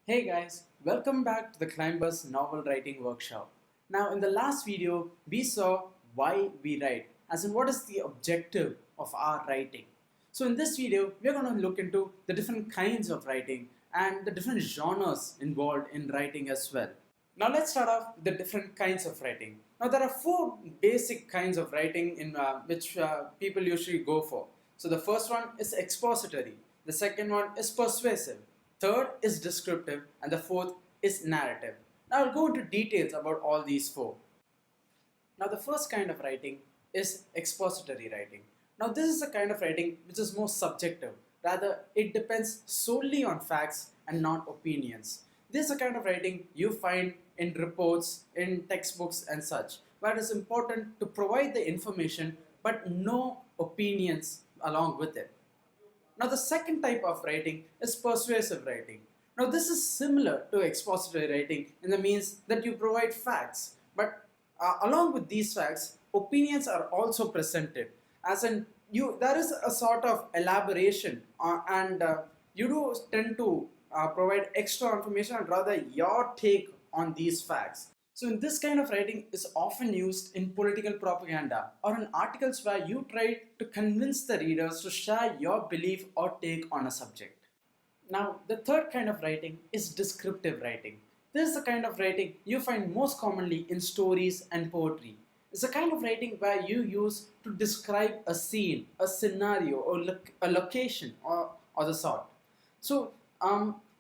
Hey guys, welcome back to the Climbers Novel Writing Workshop. Now, in the last video, we saw why we write, as in what is the objective of our writing. So, in this video, we're going to look into the different kinds of writing and the different genres involved in writing as well. Now, let's start off with the different kinds of writing. Now, there are four basic kinds of writing in which people usually go for. So, the first one is expository, the second one is persuasive, third is descriptive, and the fourth is narrative. Now I'll go into details about all these four. Now the first kind of writing is expository writing. Now this is a kind of writing which is more subjective. Rather, it depends solely on facts and not opinions. This is a kind of writing you find in reports, in textbooks and such, where it is important to provide the information but no opinions along with it. Now the second type of writing is persuasive writing. Now this is similar to expository writing in the means that you provide facts, but along with these facts, opinions are also presented. As in, there is a sort of elaboration, and you do tend to provide extra information and rather your take on these facts. So in this kind of writing is often used in political propaganda or in articles where you try to convince the readers to share your belief or take on a subject. Now, the third kind of writing is descriptive writing. This is the kind of writing you find most commonly in stories and poetry. It's a kind of writing where you use to describe a scene, a scenario, or a location, or the sort. So,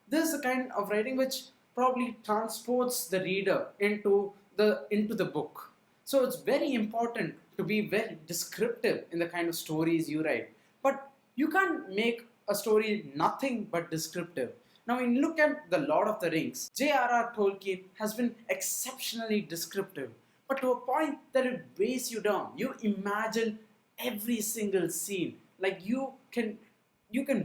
this is a kind of writing which probably transports the reader into the book. So it's very important to be very descriptive in the kind of stories you write. But you can't make a story nothing but descriptive. Now, when you look at The Lord of the Rings, J.R.R. Tolkien has been exceptionally descriptive, but to a point that it weighs you down. You imagine every single scene, like you can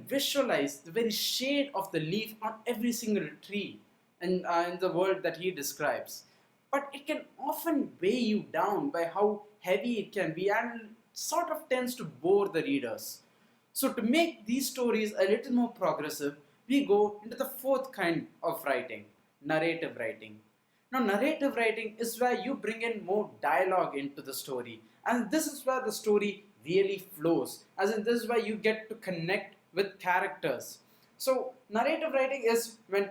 visualize the very shade of the leaf on every single tree in the world that he describes. But it can often weigh you down by how heavy it can be and sort of tends to bore the readers. So, to make these stories a little more progressive, we go into the fourth kind of writing, narrative writing. Now, narrative writing is where you bring in more dialogue into the story, and this is where the story really flows, as in, this is where you get to connect with characters. So, narrative writing is when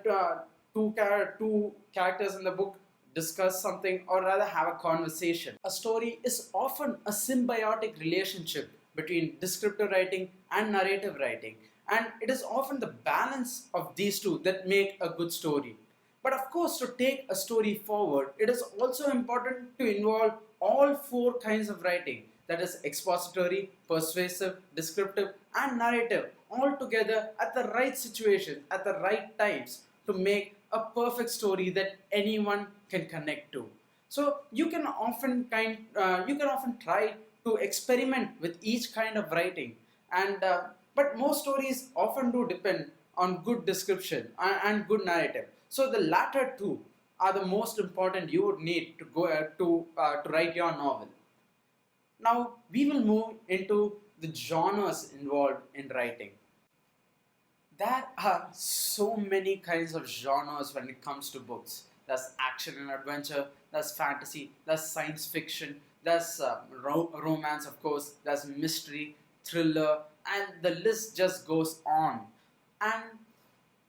two characters in the book discuss something or rather have a conversation. A story is often a symbiotic relationship between descriptive writing and narrative writing, and it is often the balance of these two that make a good story. But of course, to take a story forward, it is also important to involve all four kinds of writing, that is expository, persuasive, descriptive, and narrative, all together at the right situation, at the right times to make a perfect story that anyone can connect to. So you can often try to experiment with each kind of writing, and but most stories often do depend on good description and good narrative. So the latter two are the most important you would need to go to write your novel. Now we will move into the genres involved in writing. There are so many kinds of genres when it comes to books. There's action and adventure, there's fantasy, there's science fiction, there's romance, of course, there's mystery, thriller, and the list just goes on. And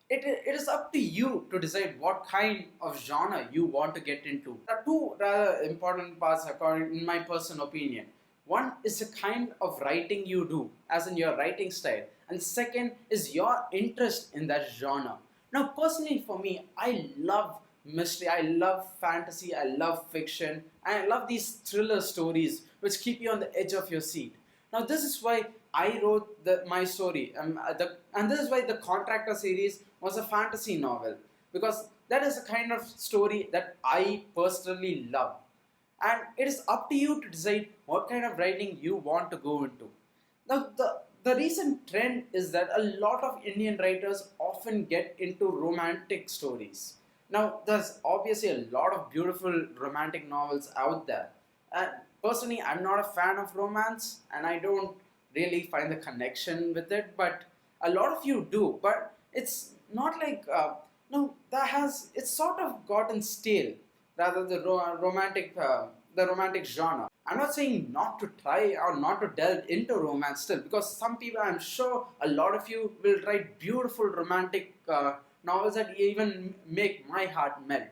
it is up to you to decide what kind of genre you want to get into. There are two rather important parts, according in my personal opinion. One is the kind of writing you do, as in your writing style, and second is your interest in that genre. Now, personally, for me, I love mystery, I love fantasy, I love fiction, and I love these thriller stories which keep you on the edge of your seat. Now, this is why I wrote my story, and this is why the Contractor series was a fantasy novel, because that is a kind of story that I personally love. And it is up to you to decide what kind of writing you want to go into. Now, the recent trend is that a lot of Indian writers often get into romantic stories. Now, there's obviously a lot of beautiful romantic novels out there. And personally, I'm not a fan of romance, and I don't really find the connection with it, but a lot of you do. But it's not like Now that has it's sort of gotten stale, rather the romantic genre. I'm not saying not to try or not to delve into romance still, because some people, I'm sure a lot of you will write beautiful romantic novels that even make my heart melt.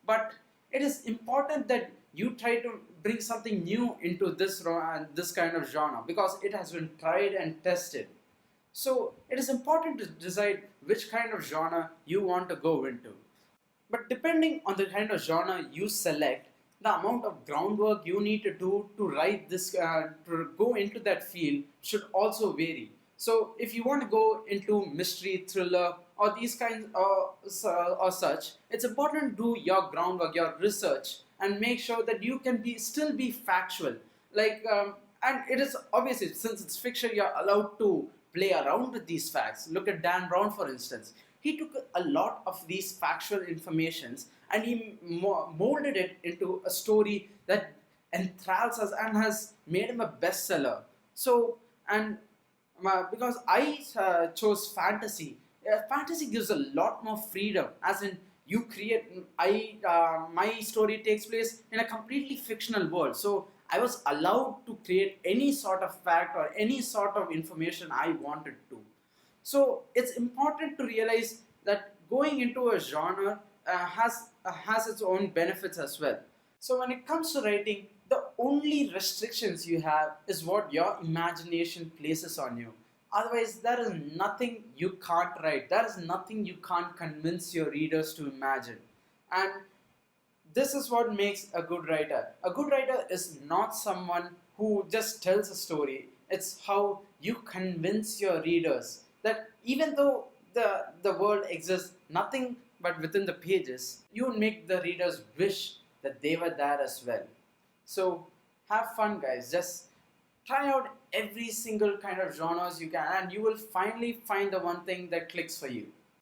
But it is important that you try to bring something new into this kind of genre, because it has been tried and tested. So it is important to decide which kind of genre you want to go into. But depending on the kind of genre you select, the amount of groundwork you need to do to write this, to go into that field should also vary. So if you want to go into mystery, thriller, or these kinds or such, it's important to do your groundwork, your research, and make sure that you can be still be factual. Like, and it is obviously, since it's fiction, you're allowed to play around with these facts. Look at Dan Brown, for instance. He took a lot of these factual informations and he molded it into a story that enthralls us and has made him a bestseller. So, and because I chose fantasy, fantasy gives a lot more freedom, as in you create. My story takes place in a completely fictional world, so I was allowed to create any sort of fact or any sort of information I wanted to. So it's important to realize that going into a genre has its own benefits as well. So when it comes to writing, the only restrictions you have is what your imagination places on you. Otherwise, there is nothing you can't write. There is nothing you can't convince your readers to imagine. And this is what makes a good writer. A good writer is not someone who just tells a story. It's how you convince your readers that even though the world exists nothing but within the pages, you make the readers wish that they were there as well. So have fun, guys. Just try out every single kind of genres you can, and you will finally find the one thing that clicks for you.